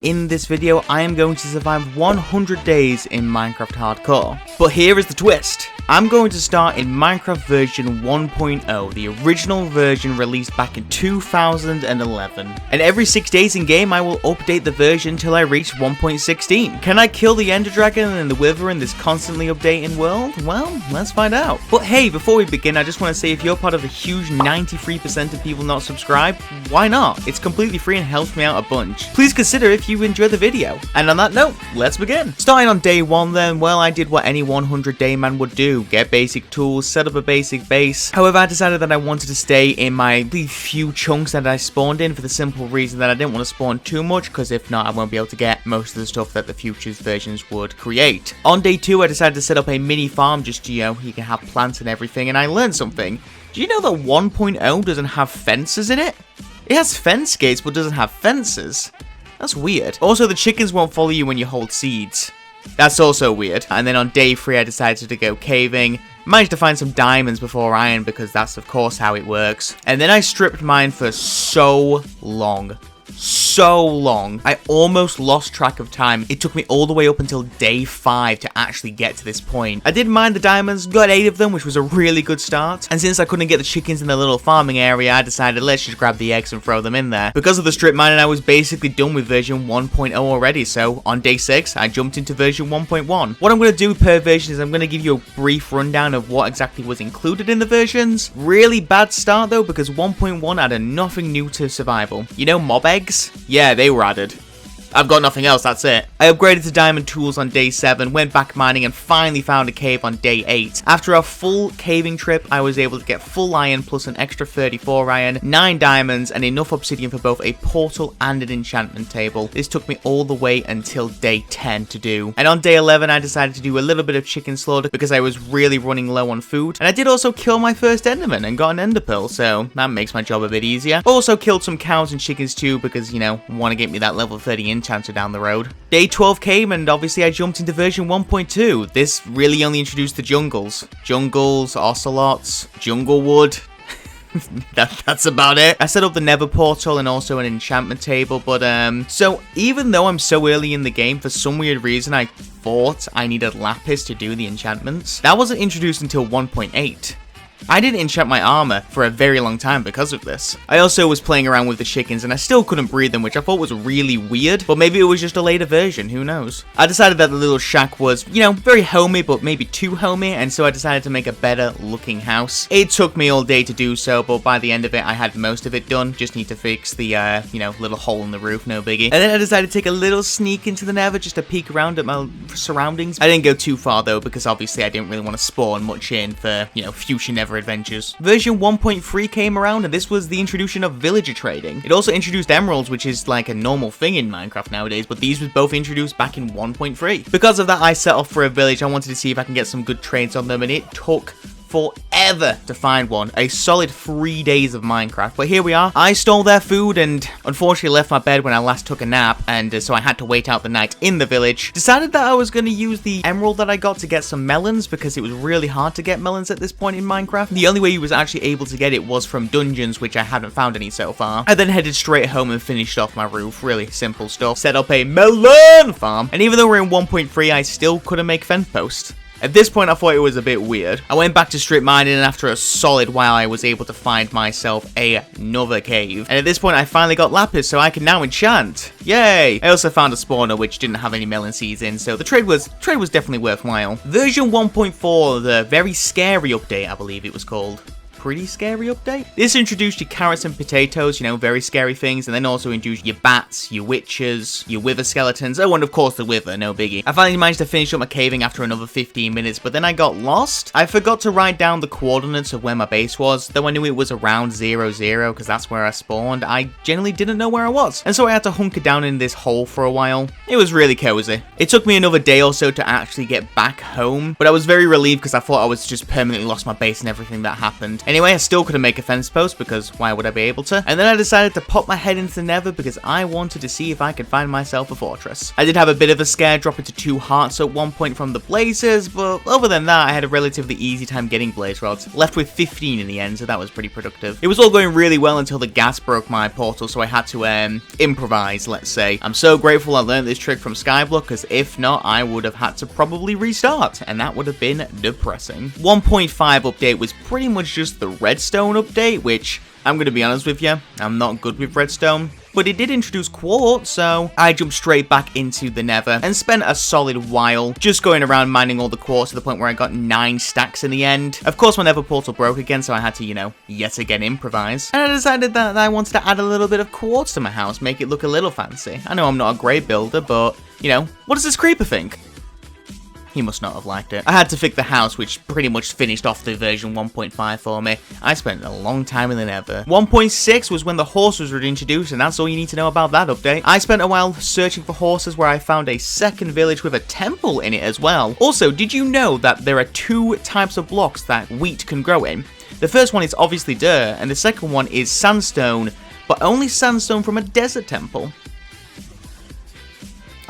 In this video, I am going to survive 100 days in Minecraft Hardcore. But here is the twist. I'm going to start in Minecraft version 1.0, the original version released back in 2011. And every 6 days in game, I will update the version till I reach 1.16. Can I kill the Enderdragon and the Wither in this constantly updating world? Well, let's find out. But hey, before we begin, I just want to say if you're part of the huge 93% of people not subscribed, why not? It's completely free and helps me out a bunch. Please consider if you enjoy the video. And on that note, let's begin. Starting on day 1 then, well, I did what any 100 day man would do. Get basic tools, set up a basic base. However, I decided that I wanted to stay in my few chunks that I spawned in for the simple reason that I didn't want to spawn too much, because if not, I won't be able to get most of the stuff that the futures versions would create. On day 2, I decided to set up a mini farm just to, you can have plants and everything, and I learned something. Do you know that 1.0 doesn't have fences in it? It has fence gates, but doesn't have fences. That's weird. Also, the chickens won't follow you when you hold seeds. That's also weird. And then on day 3, I decided to go caving. Managed to find some diamonds before iron, because that's of course how it works. And then I stripped mine for so long. I almost lost track of time. It took me all the way up until day 5 to actually get to this point. I did mine the diamonds, got 8 of them, which was a really good start. And since I couldn't get the chickens in the little farming area, I decided let's just grab the eggs and throw them in there. Because of the strip mining, I was basically done with version 1.0 already. So on day 6, I jumped into version 1.1. What I'm going to do per version is I'm going to give you a brief rundown of what exactly was included in the versions. Really bad start though, because 1.1 added nothing new to survival. You know mob eggs? Yeah, they were added. I've got nothing else, that's it. I upgraded to diamond tools on day 7, went back mining and finally found a cave on day 8. After a full caving trip, I was able to get full iron plus an extra 34 iron, 9 diamonds and enough obsidian for both a portal and an enchantment table. This took me all the way until day 10 to do. And on day 11, I decided to do a little bit of chicken slaughter because I was really running low on food. And I did also kill my first enderman and got an ender pearl, so that makes my job a bit easier. Also killed some cows and chickens too because, want to get me that level 30 enchanter down the road. Day 12 came and obviously I jumped into version 1.2. This really only introduced the jungles. Jungles, ocelots, jungle wood. That's about it. I set up the nether portal and also an enchantment table, but so even though I'm so early in the game, for some weird reason I thought I needed lapis to do the enchantments. That wasn't introduced until 1.8. I didn't enchant my armor for a very long time because of this. I also was playing around with the chickens and I still couldn't breed them, which I thought was really weird, but maybe it was just a later version, who knows. I decided that the little shack was, very homey, but maybe too homey, and so I decided to make a better looking house. It took me all day to do so, but by the end of it, I had most of it done. Just need to fix the, little hole in the roof, no biggie. And then I decided to take a little sneak into the nether just to peek around at my surroundings. I didn't go too far though, because obviously I didn't really want to spawn much in for, future nether adventures. Version 1.3 came around and this was the introduction of villager trading. It also introduced emeralds, which is like a normal thing in Minecraft nowadays, but these were both introduced back in 1.3. Because of that, I set off for a village. I wanted to see if I can get some good trades on them, and it took forever to find one. A solid 3 days of Minecraft, but here we are. I stole their food and unfortunately left my bed when I last took a nap, and so I had to wait out the night in the village. Decided that I was going to use the emerald that I got to get some melons, because it was really hard to get melons at this point in Minecraft. The only way you was actually able to get it was from dungeons, which I haven't found any so far. I then headed straight home and finished off my roof. Really simple stuff. Set up a melon farm, and even though we're in 1.3, I still couldn't make fence posts. At this point, I thought it was a bit weird. I went back to strip mining, and after a solid while, I was able to find myself another cave. And at this point, I finally got lapis, so I can now enchant. Yay! I also found a spawner, which didn't have any melon seeds in, so the trade was definitely worthwhile. Version 1.4, the very scary update, I believe it was called. Pretty scary update. This introduced your carrots and potatoes, very scary things, and then also introduced your bats, your witches, your wither skeletons, oh, and of course the wither, no biggie. I finally managed to finish up my caving after another 15 minutes, but then I got lost. I forgot to write down the coordinates of where my base was, though I knew it was around 00, because that's where I spawned. I generally didn't know where I was, and so I had to hunker down in this hole for a while. It was really cozy. It took me another day or so to actually get back home, but I was very relieved because I thought I was just permanently lost my base and everything that happened. Anyway, I still couldn't make a fence post because why would I be able to? And then I decided to pop my head into the Nether because I wanted to see if I could find myself a fortress. I did have a bit of a scare dropping to 2 hearts at one point from the blazes, but other than that, I had a relatively easy time getting blaze rods. Left with 15 in the end, so that was pretty productive. It was all going really well until the gas broke my portal, so I had to improvise, let's say. I'm so grateful I learned this trick from Skyblock, because if not, I would have had to probably restart, and that would have been depressing. 1.5 update was pretty much just the redstone update, which, I'm going to be honest with you, I'm not good with redstone. But it did introduce quartz, so I jumped straight back into the Nether and spent a solid while just going around mining all the quartz to the point where I got 9 stacks in the end. Of course, my Nether portal broke again, so I had to, you know, yet again improvise. And I decided that I wanted to add a little bit of quartz to my house, make it look a little fancy. I know I'm not a great builder, but, you know, what does this creeper think? He must not have liked it. I had to fix the house, which pretty much finished off the version 1.5 for me. I spent a long time in the Nether. 1.6 was when the horses were introduced, and that's all you need to know about that update. I spent a while searching for horses where I found a second village with a temple in it as well. Also, did you know that there are 2 types of blocks that wheat can grow in? The first one is obviously dirt, and the second one is sandstone, but only sandstone from a desert temple.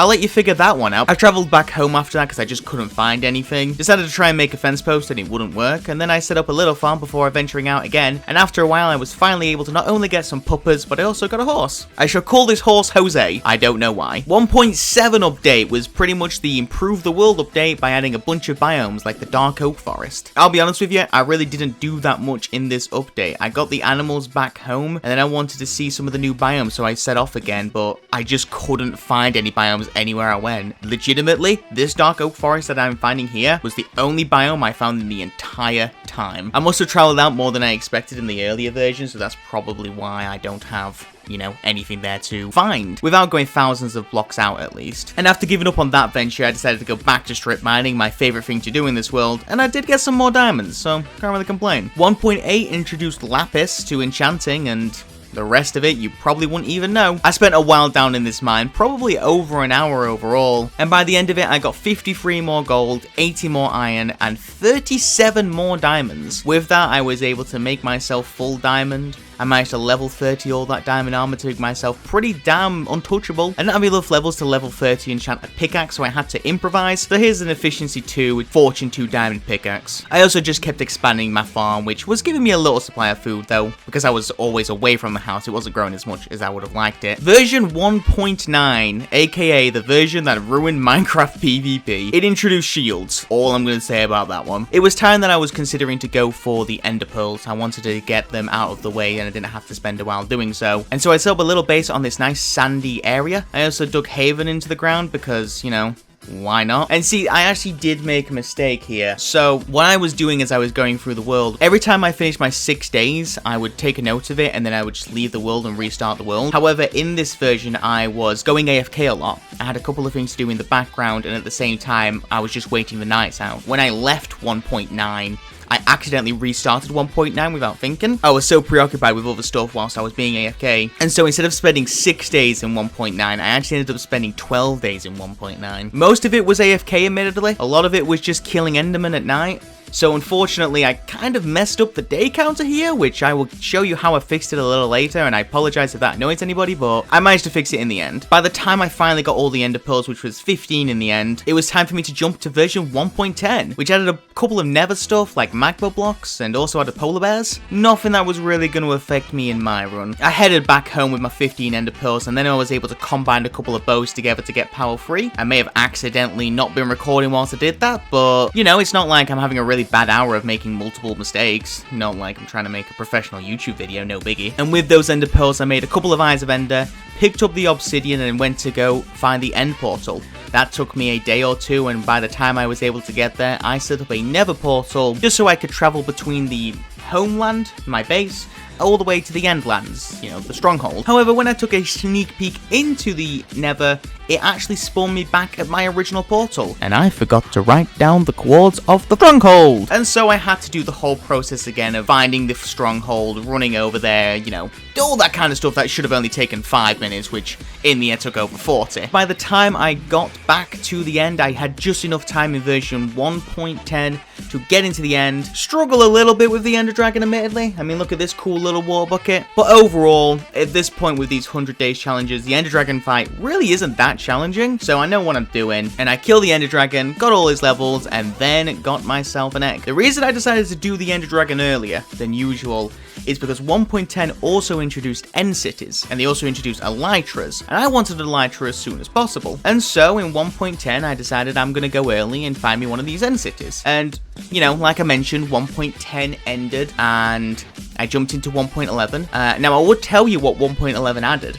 I'll let you figure that one out. I travelled back home after that because I just couldn't find anything. Decided to try and make a fence post and it wouldn't work, and then I set up a little farm before venturing out again, and after a while I was finally able to not only get some puppers, but I also got a horse. I shall call this horse Jose. I don't know why. 1.7 update was pretty much the improve the world update by adding a bunch of biomes like the dark oak forest. I'll be honest with you, I really didn't do that much in this update. I got the animals back home, and then I wanted to see some of the new biomes, so I set off again, but I just couldn't find any biomes anywhere I went. Legitimately, this dark oak forest that I'm finding here was the only biome I found in the entire time. I must have traveled out more than I expected in the earlier version, so that's probably why I don't have, you know, anything there to find, without going thousands of blocks out at least. And after giving up on that venture, I decided to go back to strip mining, my favorite thing to do in this world, and I did get some more diamonds, so can't really complain. 1.8 introduced lapis to enchanting, and the rest of it you probably wouldn't even know. I spent a while down in this mine, probably over an hour overall, and by the end of it I got 53 more gold, 80 more iron, and 37 more diamonds. With that I was able to make myself full diamond. I managed to level 30 all that diamond armor to make myself pretty damn untouchable. And not enough levels to level 30 enchant a pickaxe, so I had to improvise. So here's an efficiency 2 with fortune 2 diamond pickaxe. I also just kept expanding my farm, which was giving me a little supply of food though, because I was always away from the house. It wasn't growing as much as I would have liked it. Version 1.9, aka the version that ruined Minecraft PvP. It introduced shields. All I'm going to say about that one. It was time that I was considering to go for the ender pearls. I wanted to get them out of the way, and I didn't have to spend a while doing so. And so I set up a little base on this nice sandy area. I also dug Haven into the ground because, you know, why not? And see, I actually did make a mistake here. So what I was doing as I was going through the world, every time I finished my 6 days, I would take a note of it and then I would just leave the world and restart the world. However, in this version, I was going AFK a lot. I had a couple of things to do in the background, and at the same time, I was just waiting the nights out. When I left 1.9, I accidentally restarted 1.9 without thinking. I was so preoccupied with other stuff whilst I was being AFK. And so instead of spending 6 days in 1.9, I actually ended up spending 12 days in 1.9. Most of it was AFK, admittedly. A lot of it was just killing Endermen at night. So unfortunately, I kind of messed up the day counter here, which I will show you how I fixed it a little later, and I apologize if that annoys anybody, but I managed to fix it in the end. By the time I finally got all the ender pearls, which was 15 in the end, it was time for me to jump to version 1.10, which added a couple of nether stuff like magma blocks, and also added polar bears. Nothing that was really going to affect me in my run. I headed back home with my 15 ender pearls, and then I was able to combine a couple of bows together to get power 3. I may have accidentally not been recording whilst I did that, but, you know, it's not like I'm having a really bad hour of making multiple mistakes. Not like I'm trying to make a professional YouTube video, no biggie. And with those ender pearls, I made a couple of eyes of ender, picked up the obsidian, and went to go find the end portal. That took me a day or two, and by the time I was able to get there, I set up a nether portal just so I could travel between the homeland, my base, all the way to the Endlands, you know, the stronghold. However, when I took a sneak peek into the Nether, it actually spawned me back at my original portal. And I forgot to write down the coords of the stronghold. And so I had to do the whole process again of finding the stronghold, running over there, you know, all that kind of stuff that should have only taken 5 minutes, which in the end took over 40. By the time I got back to the end, I had just enough time in version 1.10 to get into the end. Struggle a little bit with the Enderdragon, admittedly. I mean, look at this cool little water bucket. But overall, at this point with these 100 days challenges, the Enderdragon fight really isn't that challenging. So I know what I'm doing. And I killed the Enderdragon, got all his levels, and then got myself an egg. The reason I decided to do the Enderdragon earlier than usual is because 1.10 also introduced end cities, and they also introduced elytras, and I wanted an elytra as soon as possible. And so in 1.10 I decided I'm gonna go early and find me one of these end cities. And you know, like I mentioned, 1.10 ended and I jumped into 1.11. Now I would tell you what 1.11 added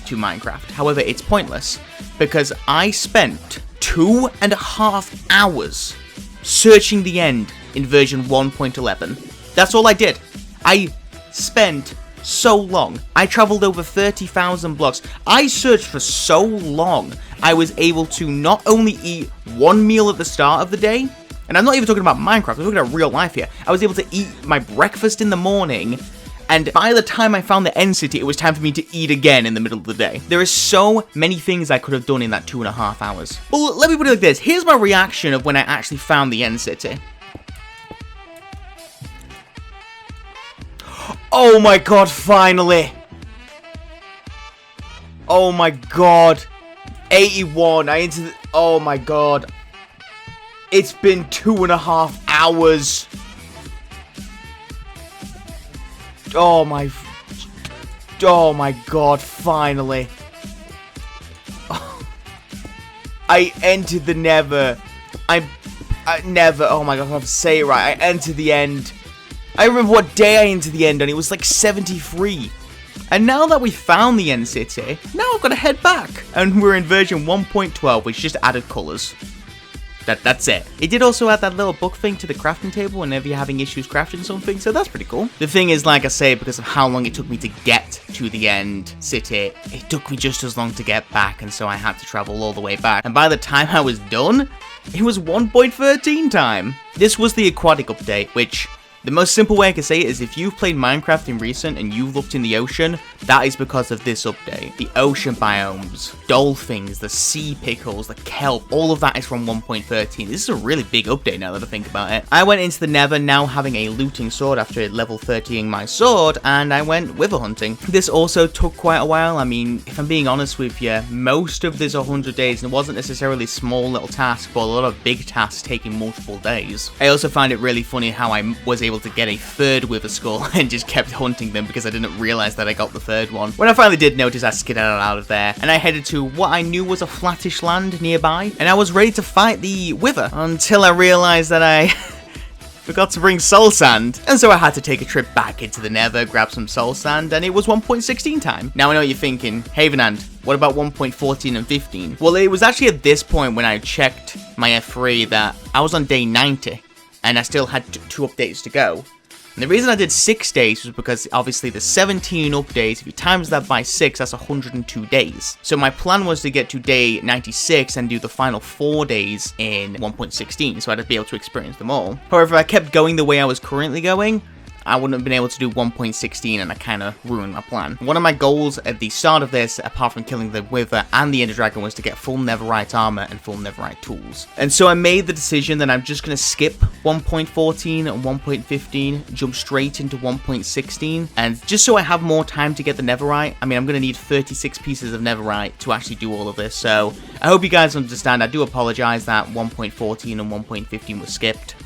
to Minecraft, however it's pointless because I spent 2.5 hours searching the end in version 1.11. That's all I did. I spent so long. I traveled over 30,000 blocks. I searched for so long. I was able to not only eat one meal at the start of the day, and I'm not even talking about Minecraft, I'm talking about real life here. I was able to eat my breakfast in the morning, and by the time I found the end city, it was time for me to eat again in the middle of the day. There are so many things I could have done in that 2.5 hours. Well, let me put it like this. Here's my reaction of when I actually found the end city. Oh my god, finally! Oh my god. 81, oh my god. It's been 2.5 hours. Oh my god, finally. I entered the Nether. I never, oh my god, I have to say it right. I entered the end. I remember what day I entered the end, and it was like 73. And now that we found the end city, now I've got to head back. And we're in version 1.12, which just added colours. That's it. It did also add that little book thing to the crafting table whenever you're having issues crafting something, so that's pretty cool. The thing is, like I say, because of how long it took me to get to the end city, it took me just as long to get back, and so I had to travel all the way back. And by the time I was done, it was 1.13 time. This was the aquatic update, which... the most simple way I can say it is if you've played Minecraft in recent and you've looked in the ocean, that is because of this update. The ocean biomes, dolphins, the sea pickles, the kelp, all of that is from 1.13. This is a really big update now that I think about it. I went into the Nether now having a looting sword after level 30ing my sword, and I went wither hunting. This also took quite a while. I mean, if I'm being honest with you, most of this 100 days, and it wasn't necessarily small little tasks, but a lot of big tasks taking multiple days. I also find it really funny how I was able to get a third wither skull and just kept hunting them because I didn't realize that I got the third one. When I finally did notice, I skedaddled out of there and I headed to what I knew was a flattish land nearby, and I was ready to fight the wither until I realized that I forgot to bring soul sand, and so I had to take a trip back into the Nether, grab some soul sand, and it was 1.16 time. Now I know what you're thinking, Havenand, what about 1.14 and 15? Well, it was actually at this point when I checked my F3 that I was on day 90 and I still had 2 updates to go. And the reason I did 6 days was because obviously the 17 updates, if you times that by 6, that's 102 days. So my plan was to get to day 96 and do the final 4 days in 1.16, so I'd be able to experience them all. However, if I kept going the way I was currently going, I wouldn't have been able to do 1.16, and I kind of ruined my plan. One of my goals at the start of this, apart from killing the Wither and the Enderdragon, was to get full Netherite armor and full Netherite tools. And so I made the decision that I'm just going to skip 1.14 and 1.15, jump straight into 1.16, and just so I have more time to get the Netherite, I mean, I'm going to need 36 pieces of Netherite to actually do all of this, so I hope you guys understand. I do apologize that 1.14 and 1.15 was skipped,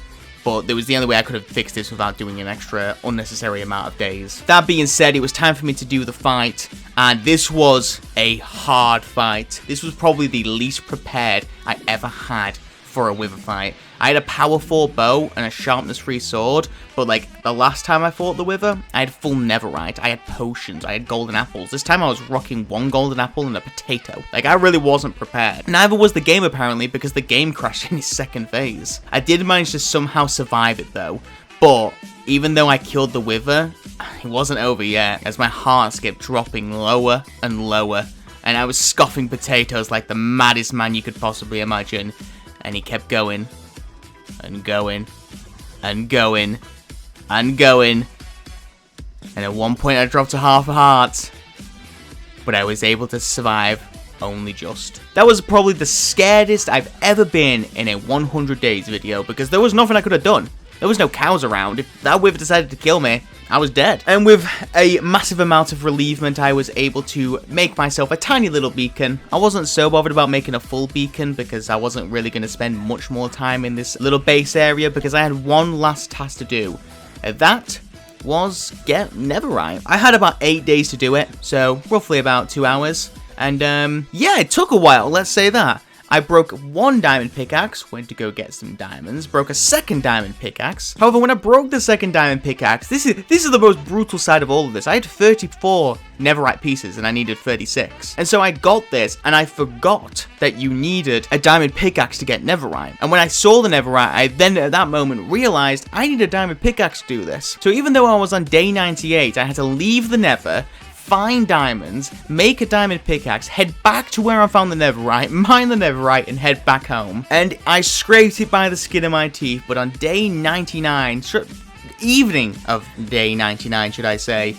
but there was the only way I could have fixed this without doing an extra unnecessary amount of days. That being said, it was time for me to do the fight, and this was a hard fight. This was probably the least prepared I ever had for a wither fight. I had a power 4 bow and a sharpness 3 sword, but like the last time I fought the wither, I had full Netherite, I had potions, I had golden apples. This time I was rocking 1 golden apple and a potato. Like, I really wasn't prepared. Neither was the game apparently, because the game crashed in its second phase. I did manage to somehow survive it though, but even though I killed the wither, it wasn't over yet, as my hearts kept dropping lower and lower, and I was scoffing potatoes like the maddest man you could possibly imagine, and he kept going and going and going and going, and at one point I dropped to half a heart, but I was able to survive only just. That was probably the scaredest I've ever been in a 100 days video, because there was nothing I could have done. There was no cows around. If that wither decided to kill me, I was dead. And with a massive amount of relievement, I was able to make myself a tiny little beacon. I wasn't so bothered about making a full beacon because I wasn't really going to spend much more time in this little base area, because I had one last task to do. And that was get Netherite. I had about 8 days to do it, so roughly about 2 hours. And yeah, it took a while, let's say that. I broke one diamond pickaxe, went to go get some diamonds, broke a second diamond pickaxe. However, when I broke the second diamond pickaxe, this is the most brutal side of all of this. I had 34 netherite pieces and I needed 36. And so I got this and I forgot that you needed a diamond pickaxe to get netherite. And when I saw the netherite, I then at that moment realized I need a diamond pickaxe to do this. So even though I was on day 98, I had to leave the nether, find diamonds, make a diamond pickaxe, head back to where I found the netherite, mine the netherite, and head back home. And I scraped it by the skin of my teeth, but on day 99, evening of day 99, should I say,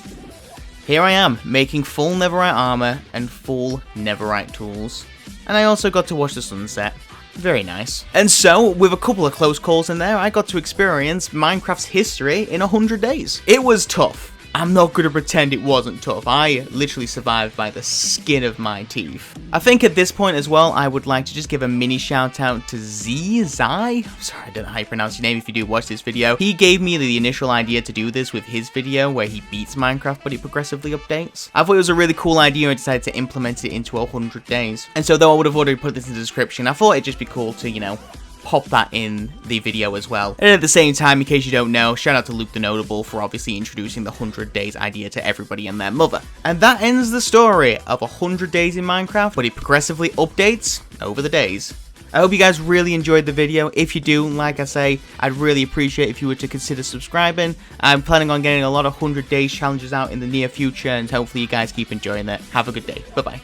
here I am, making full netherite armor and full netherite tools. And I also got to watch the sunset. Very nice. And so, with a couple of close calls in there, I got to experience Minecraft's history in 100 days. It was tough. I'm not going to pretend it wasn't tough. I literally survived by the skin of my teeth. I think at this point as well, I would like to just give a mini shout out to Zai. Sorry, I don't know how you pronounce your name if you do watch this video. He gave me the initial idea to do this with his video where he beats Minecraft but he progressively updates. I thought it was a really cool idea and decided to implement it into 100 days. And so though I would have already put this in the description, I thought it'd just be cool to, you know, pop that in the video as well. And at the same time, in case you don't know, shout out to Luke the Notable for obviously introducing the 100 days idea to everybody and their mother. And that ends the story of 100 days in Minecraft, but it progressively updates over the days. I hope you guys really enjoyed the video. If you do, like I say, I'd really appreciate if you were to consider subscribing. I'm planning on getting a lot of 100 days challenges out in the near future, and hopefully you guys keep enjoying it. Have a good day. Bye-bye.